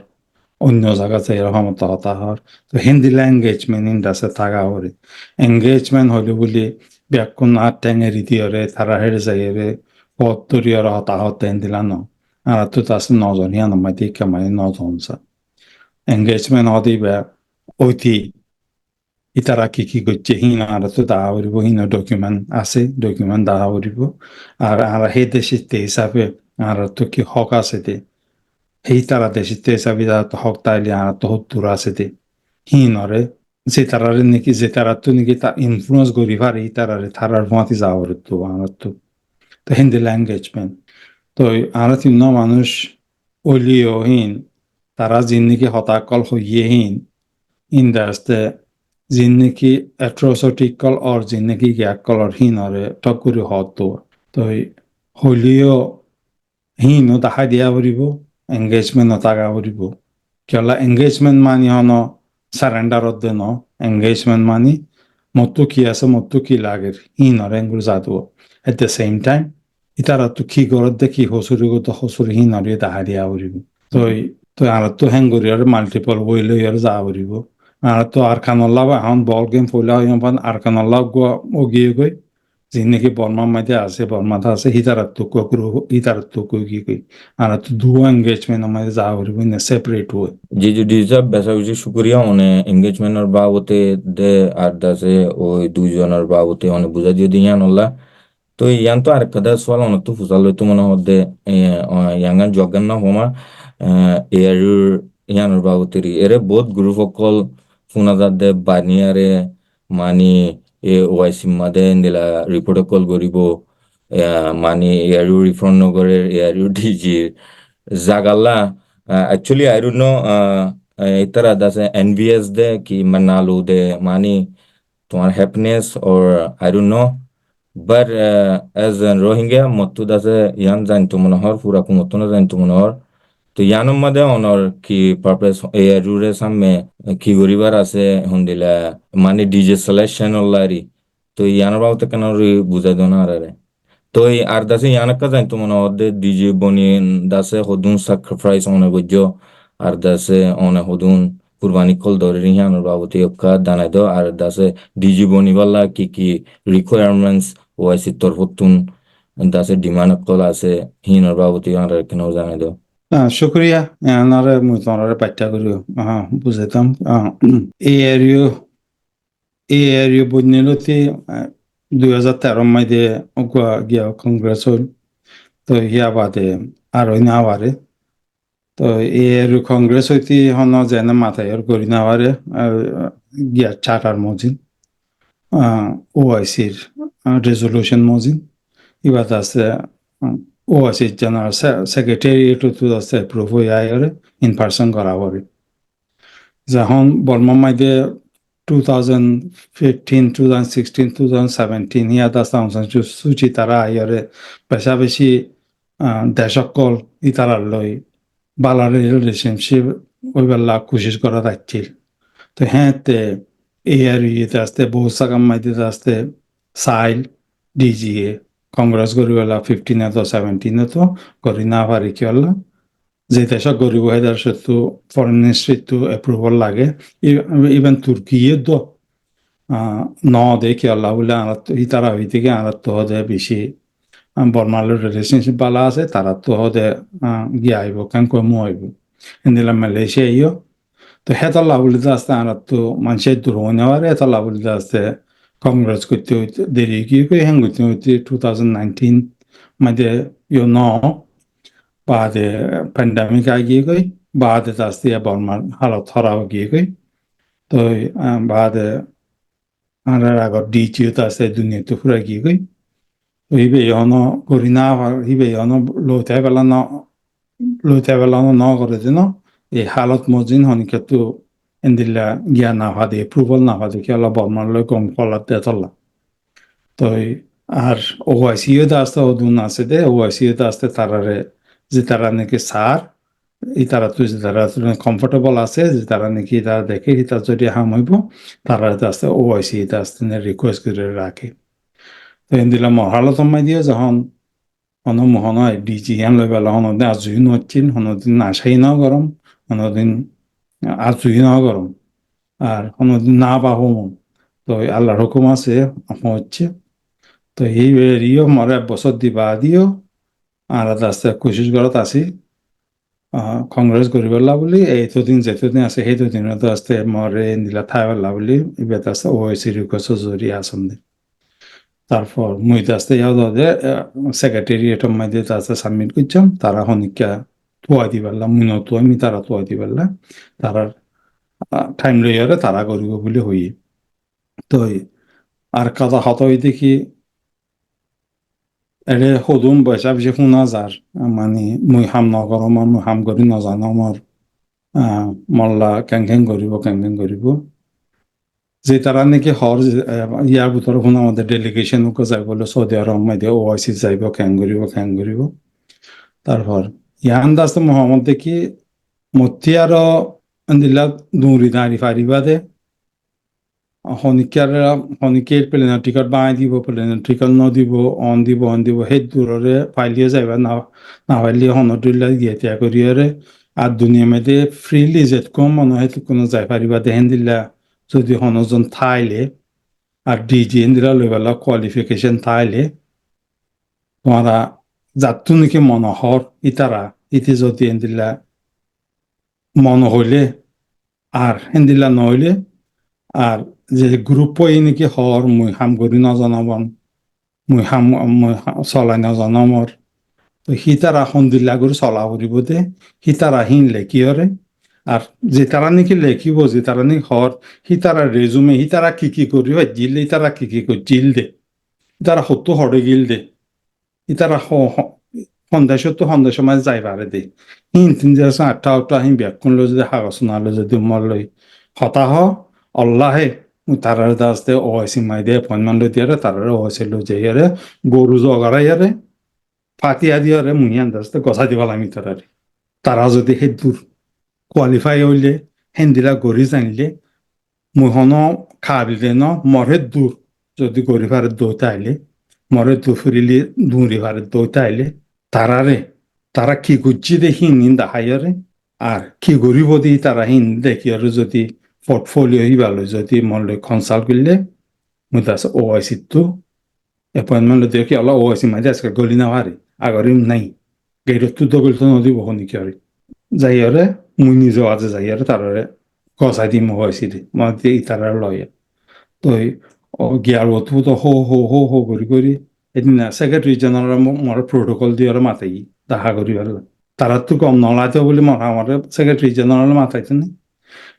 অন্য জায়গা থেকে এরকম হতা হর তো হিন্দি এঙ্গেজমেন্ট ইন্ডাসে থাকা হরে এঙ্গেজমেন্ট হলে বলি ব্যাকুন আর টেঙে রীতি হরে তারা হেরে যাই রে পত্তরি আর হতা হতে দিলা ন আর তো তাস নজন হিয়া নমাই দিকে মানে নজন সা এঙ্গেজমেন্ট হদি বা ঐতি ইতারা কি করছে হিনা আর তো দাহা হরিব হিনা ডকুমেন্ট আছে ডকুমেন্ট দাহা হরিব আর হে দেশে হিসাবে আর তো কি হক আছে দে সেই তারা দেশে চাবি তো হক তাইলে আর তো হত্তর আছে দে হিনরে যে তারারে নাকি যে তারা তো নাকি তা ইনফ্লুয়েন্স করি পারে এই তারারে তারার মাতি যাওয়ার তো আমার তো হিন্দি ল্যাঙ্গুয়েজমেন্ট তো আর তিন মানুষ অলিও হিন তারা জিন্দিগি হতাকল হইয়ে হিন ইন্দাস্তে জিন্দিগি অ্যাট্রোসটিকল অর জিন্দিগি গ্যাকলর হিনরে টকুরি হতো তো হলিও হিনো দেখা দিয়া ফুৰিব এংগেজমেণ্ট নথকা ফুৰিব কিয়লা এংগেজমেণ্ট মানি হন সারেন্ডারত দে ন এংগেজমেণ্ট মানি মতো কি আছে মতো কি লাগে হিনরে এঙ্গুর Yadav at the same time ইতারা তো কি ঘরত দে কি হসুরি গো তো হসুরি হিনরে দেখা দিয়া ফুৰিব তো তো আর তো হেঙ্গুরি আর মাল্টিপল বইলে আর যা ফুৰিব আর তো আর খানল্লাহ এখন বল গেম ফইলা হয় আর খানল্লাহ গিয়ে গই যিনেকি বর্মার মাঝে আছে বর্মাতে আছে হিতারাত্মক কি কই আর তো দু এঙ্গেজমেন্ট আমাদের যা করিব না সেপারেট হয় যে ডিজার্ভ বেচা বেশি শুক্রিয়া মানে এঙ্গেজমেন্টের বাবতে দে আর দাসে ওই দুইজনের বাবতে অনেক বুঝা দিয়ে দিয়ে নল্লা তো ইয়ান তো আর কাদা সোয়াল অনেক তো ফুসাল হইতো মনে হতে ইয়াঙ্গান জগান না হোমা এয়ারুর ইয়ানোর বাবতেরি এরে বহুত গ্রুপ অকল ফুনাদার দে বানিয়ারে মানি ওয়াইসি মাদে দিলা রিপোর্ট কল করিব মানি এয়ারু রিফন্ড নগরের এয়ারু ডিজির জাগাল্লা actually I don't know itara dase envious de ki manalu de mani তোমার happiness or I don't know but as a Rohingya মতো দাসে ইয়ান জানতো মনে হর পুরা কুমতো না জানতো মনে হর তো ইয়ানোর মধ্যে অনর কি পারপাস এ রুরে সামনে কি গরিবার আছে হন্দিলা মানে ডিজে সিলেকশন লারি তো ইয়ানোর বাবতে কেন বুঝাই দো না আরে তো এই আর দাসে ইয়ানকা জানতো মনে হদে ডিজে বনি দাসে হদুন স্যাক্রিফাইস অনে গজ্য আর দাসে অনে হদুন কুরবানি কল ধরে ইয়ানোর বাবতে অক্কা দানাই দো আর দাসে ডিজে বনি বাল্লা কি রিকোয়ারমেন্টস ওয়াইসি তরফতুন দাসে ডিমান্ড কল আছে হিনোর বাবতে আর কেন জানাই দো শুক্রিয়া এনারে মুই তোমারে পাঠ্যা করিও বুঝাইতাম এই এরিয়া বন্যলতি 2013 মাইদে গিয়া কংগ্রেস হল তো হিয়া বাদে আর না পারে তো এই কংগ্রেস হইতে হন যেন মাথায় করি না পারে গিয়া চার্টার মজিন ওআইসির রেজলিউশন মজিন এবার আছে ওআইসি জেনারেল সেক্রেটারিয়েট আছে এপ্রুভ হয়ে আয় ইন পার্সন করা পারে যখন বর্মা মাইদে 2015, 2016, 2017 ইয়াত আছে সূচি তারা আইয়ারে বেশা বেশি দেশকল ইতারার লই বালার রিলেশনশিপ ওই বেলা কোশিশ করা যাচ্ছিল তো হ্যাঁ তে এই আর ইয়েতে আসতে বহু সাকাম মাইতে আসতে সাইল ডিজিএ কংগ্রেস গরিব 15 তো 17 তো করি না পারি কি হল যে দেশক গরিব হাজার সত্তু ফরেন মিনিস্ট্রি তো অ্যাপ্রুভাল লাগে ইভেন তুর্কিয়ে তো ন দেখি আল্লাহ বলে তারা হই থেকে আর তো হদে বেশি বর্মালের রিলেশনশিপ বালা আছে তারা তো হদে গিয়ে আইব কেন কমু আইব এদিলা মালয়েশিয়া ইয় তো হেতাল্লাহ বলে আসতে আর তো মানুষের দূর নেওয়ার হেতাল্লাহ বলে আসতে কংগ্রেস করতে হইতে দেরি কি করে হ্যাং করতে হইতে 2019 মাঝে ইয় ন বাদে প্যান্ডামিক আগিয়ে গই বাদে আসতে বর্মার হালত হরাও গিয়ে গই তো বাদে আর আগত ডিজিও আছে দুনিয়াতে ফুরা গিয়ে গই হিবে ইহন করি না হিবে ইহন লইতে পেলানো ন করে দিন এই হালত মজিন হনিকেতো এন্দিল্লা জ্ঞান না ভাদে এপ্রুভাল না ভাদে কি আল্লাহ বর্মার লই কম ফলার দে তল্লা তো আর ওআইসিও দা আসতে অদুন আছে দে ওআইসিও দা আসতে তারারে যে তারা নাকি সার ই তারা তুই যারা কমফোর্টেবল আছে যে তারা নাকি তারা দেখে তার যদি হাম হইব তারা আস্তে ওআইসি এটা আস্তে রিকোয়েস্ট করে রাখে তো এন দিলাম মহালত মাই দিয়ে যখন মহন হয় ডিজি হেন লই পেলা হনদিন আজুই নচ্ছিন হনদিন আশাই নাও গরম হনদিন আজুই নাও গরম আর হনদিন না পাবো তো আল্লাহর হুকুম আছে হচ্ছে তো এই এরিও মরে এক বছর দিবা দিও আর আস্তে কোশিশ করত আছি কংগ্রেছ গরিবল্লা বুলি এইতদিন যেতদিন আছে সেই দুদিনত আস্তে মরে নীলা ঠাইওয়াল্লা বুলি ইবেত আছে ওএসি রিকোয়েস্ট জরি আসন দে তারপর মুই আস্তে ইয়াদ দে সেক্রেটারিয়েটের মধ্যে আস্তে সাবমিট করছাম তারা হনিকা তুয়া দি পারলাম মুই নতুয়া আমি তারা তুয়া দি পারলাম তারার টাইম লইয়ারে তারা করিব বুলি হই তো আর কথা হত হই দেখি এরে সদুম পয়সা বেশি শুনা যার মানে মুই হাম নকরম আর মুই হাম করি নজানো আমার মল্লা কেং করিব যে তারা নাকি হর ইয়ার ভিতরে কোনো আমাদের ডেলিগেশন যাই বলে সৌদি আরব মধ্যে ওআইসি যাইব ক্যাং করিব তারপর ইয়ান দাস মোহাম্মদ দেখি মতি আর দিলা দৌড়ি দাঁড়ি ফারিবা দে শনিকের প্লেনের টিকট বানাই দিব প্লেনের টিকট নদিব অন দিব সেই দূৰৰে ফাইলিয়ে যাইবা না ফাইলিয়ে হনদুল্লা গিয়ে ত্যাগ করিয়ারে আর দুনিয়া মেয়েদে ফ্রিলি যেতকম মনে হয় কোনো যাই পারিবা দেহেন দিলা যদি হনজন থাইলে আর ডিজি দিলা লই পেলা কোয়ালিফিকেশন থাইলে তোমারা যাতু নাকি মনোহর ইতারা ইতি যদি দিলা মন হইলে আর হেন্দিলা নহইলে আর যে গ্রুপ নাকি হর মুই হাম করি নজনাবন মুই চলাই নজনামর তো সি তারা সন্দিল্লা করে চলা কৰিব দে সি তারা হিন লেখিয়রে আর যে তারা নাকি লেখিব যে তারা নাকি হর সি তারা রেজুমে সি তারা কি করিব জিলে তারা কি জিল দে তারা সত্য হরে গিল দে ই তারা সন্দেশ মাঝে যাই পারে দে হিন তিন যে আটটা হিন ব্যাকুণ লৈ যদি হাগজ নালৈ যদি মই লৈ হতাহ অল্লাহে তারার দাসতে ওআইসি মাই দিয়ে এপয়েন্টমেন্ট লৈ দিয়ারে তারারে ওআইসি লৈ যাইয়ারে গরু জগারাইয়ারে ফাতিয়া দিয়ারে মুহিয়ান দাসতে গছা দিবা আমি তারারে তারা যদি সেই দূর কোয়ালিফাই হইলে হেন্দিলা গড়ি জানিলে মুহন খাবিলে ন মরে দূর যদি গড়ি ফারে দৌতে আইলে মরে দূর ফুরিলে দূরি ফারে দৌতে আইলে তারারে তারা কি করছি দেখি নিন দেখাইয়ারে আর কি গরিব দি তারা হিন দেখিয়ারে যদি পোর্টফোলিও হিবালৈ যদি মনলৈ কনসাল্ট কৰিলে মই তাৰপিছত ওআইচিটো এপইণ্টমেণ্ট লৈ দেখি অলপ ওআইচি মাঝে আজকে গলি না হারি আগরিম নাই গেটতো তো গলিতো নদী বহনি কি হারি যাইয়ারে মুই নিজেও আজে যাইয়ারে তারারে গছাই দিম ওআইচি দি মই তারার লয় তো গিয়ার অতো তো হো কৰি এদিন সেক্রেটারি জেনারেল মোৰ প্রটোকল দিয়ে মাতাই দেখা করি তারা তো কম নলাইতে বলে আমার সেক্রেটারি জেনারেল মাতাইতে নেই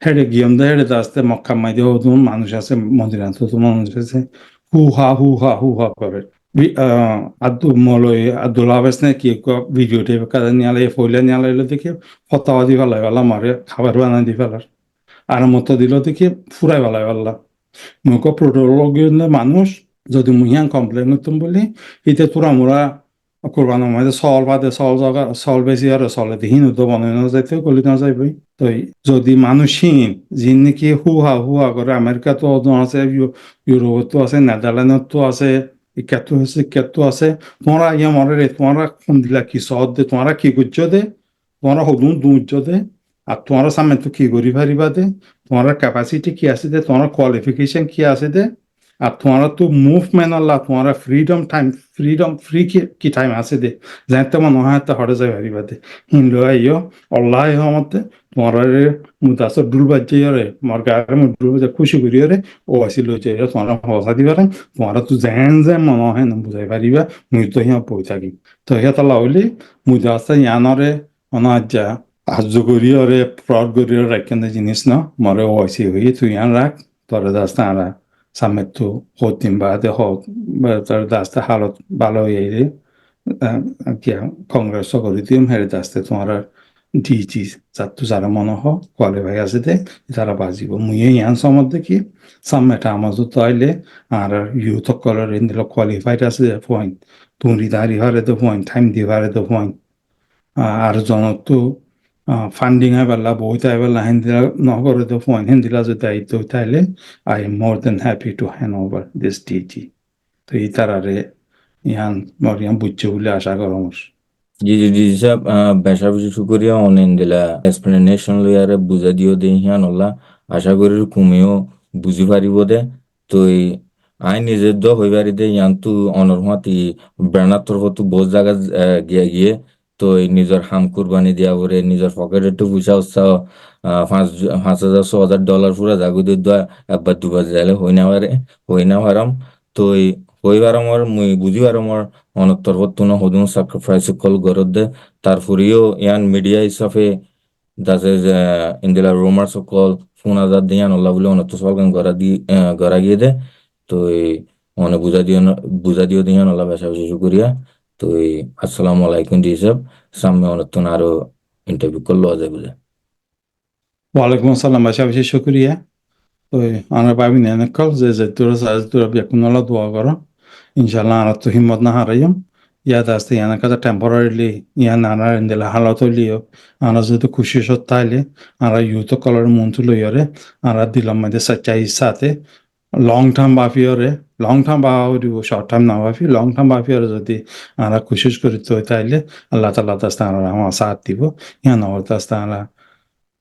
হেডে গিয়ম দে হেডে আসতে মক্কা মাইদে হতুন মানুষ আছে মদিনাত হতুন মানুষ আছে হু হা করে আব্দুল্লাহ আবেস নে কি ভিডিও টেপ কাজে নিয়ালে ফইলে নিয়ালে দেখি ফতাওয়া দি ফেলাই পেলা মারে খাবার বানাই দি ফেলার আর মতো দিল দেখি ফুরাই পেলাই পেলা মুখ প্রোটোলগীয় মানুষ যদি মুহিয়ান কমপ্লেন নতুন বলি ইতে তোরা মোরা কোরবানোর মধ্যে চল বাদে চল বেশি আর চলে দিহিন তো বনাই না যাইতে গলি না যাইবই তো যদি মানুষহীন যিনি নাকি হুহা করে আমেরিকাতো আছে ইউরোপতো আছে নেদারল্যান্ডতো আছে ইকাতো আছে তোমরা ইয়া মরে রে তোমরা কোন দিলা কি সহজ দে তোমরা কি করছো দে তোমরা হদুন দুজ দে আর তোমরা সামনে তো কি করি পারিবা দে তোমরা ক্যাপাসিটি কি আছে দে তোমরা কোয়ালিফিকেশন কি আছে দে আর তোমারা তো মুভমেন্ট আল্লাহ তোমারা ফ্রিডম ফ্রি কি টাইম আছে দে যাইতে মনে হয় তা হরে যাই পারিবা দে হিন্দু আইও আল্লাহ হমতে তোমার মুদাস ডুল বাজে মোর গায়ে ডুল বাজে খুশি করিয়ারে ও আসিল যে তোমরা হসা দিবারে তোমরা তো যেন মনে হয় না বুঝাই পারিবা মুই তো হিয়া পই থাকি তো হিয়া তালা হইলি মুদাস ইয়ানরে অনাজ্জা আজ করিয়ারে ফ্রড করিয়ারে রাখেন জিনিস না মরে ও আসি হই তুই ইয়ান রাখ তোর দাস তারা সামেতো হতিন বাদে হত তার দাস্তে হালত ভালো হয়ে কি কংগ্রেস করে দিম হেরে দাস্তে তোমার ডিজি যাতো যারা মনে হয় কোয়ালিফাই আছে দে তারা বাজিব মুয়ে ইয়ান সময় দেখি সামেটা আমাজো তাইলে আর ইউথ কলার ইন্দিল কোয়ালিফাইড আছে পয়েন্ট তুরি দাঁড়ি হারে তো পয়েন্ট টাইম দিবারে তো পয়েন্ট আর জনতো ফান্ডিং আই পেলা বহুত আই পেলা হিন্দিলা নগরে তো ফোন হিন্দিলা যদি দায়িত্ব তাইলে I am more than happy to hand over this duty তো এই তারারে ইহান মরিয়াম বুঝছে বলে আশা করম। জি জি জি সব বেশা বেশি শুকরিয়া অনেন দিলা এক্সপ্লেনেশন লইয়ারে বুঝা দিও দে হিয়ান ওলা আশা করি কুমিও বুঝি পারিব দে তো এই আই নিজে দ হইবারি দে ইয়ান তু অনরমাতি বেড়ার তরফ তু বহুত জায়গা গিয়ে গিয়ে তো এই নিজের হাম কুরবানি দিয়া করে নিজের পকেটে একটু পয়সা উৎসাহ 5,000 6,000 ডলার পুরা জাগু দিয়ে দেওয়া একবার দুবার যাইলে হই না পারাম তো এই হইবার আমার মুই বুঝিবার আমার অনত্তর হতুন হদুন স্যাক্রিফাইস কল গরদ দে তারপরেও ইয়ান মিডিয়া হিসাবে দাসে ইন্দিলা রোমার্স কল ফোন আজাদ দিয়ান আল্লাহ বলে অনত্ত সলগান গড়া গিয়ে দে তো এই মনে বুঝা দিও দিয়ান আল্লাহ বেশা বেশি শুকরিয়া তো এই আসসালামু আলাইকুম দি হিসাব সামনে অনত্তন আরো ইন্টারভিউ করলো আজ বুঝে ওয়ালাইকুম আসসালাম বেশি বেশি শুক্রিয়া। তো আমরা ভাবি না কল যে তোরা সাজ তোরা বেকুনলা দোয়া করো ইনশাল্লাহ আর তো হিম্মত না হারাইম ইয়াদ আসতে ইয়ানা কাছে টেম্পোরারিলি ইয়া নানা ইন্দিলা হালত হইলিও আমরা যদি খুশি সত্তাইলে আমরা ইউথ কলার মন তুলো ইয়রে আমরা দিলাম মধ্যে সচ্চাই সাথে লং টার্ম বাফিয়রে লং টার্ম বা শর্ট টার্ম না বাফি লং টার্ম বাফিয়রে যদি আমরা খুশি করি তো তাইলে আল্লাহ তাল্লাহ তাস্তা আমরা আমার সাথ দিব ইয়া নবর তাস্তা আমরা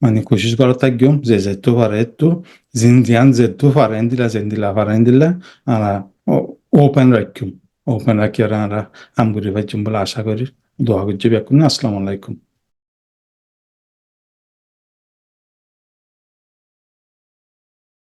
মানে কোশিশ করা থাকতাম যে যেতে পারে একটু জিন যেতে পারেন দিলা যেন দিলা পারেন দিলা আমরা ওপেন রাখুম ওপেন রাখি আর আমরা আমগুরি ভাইজুম বলে আশা করি দোয়া করছি বেকুন আসসালামু আলাইকুম।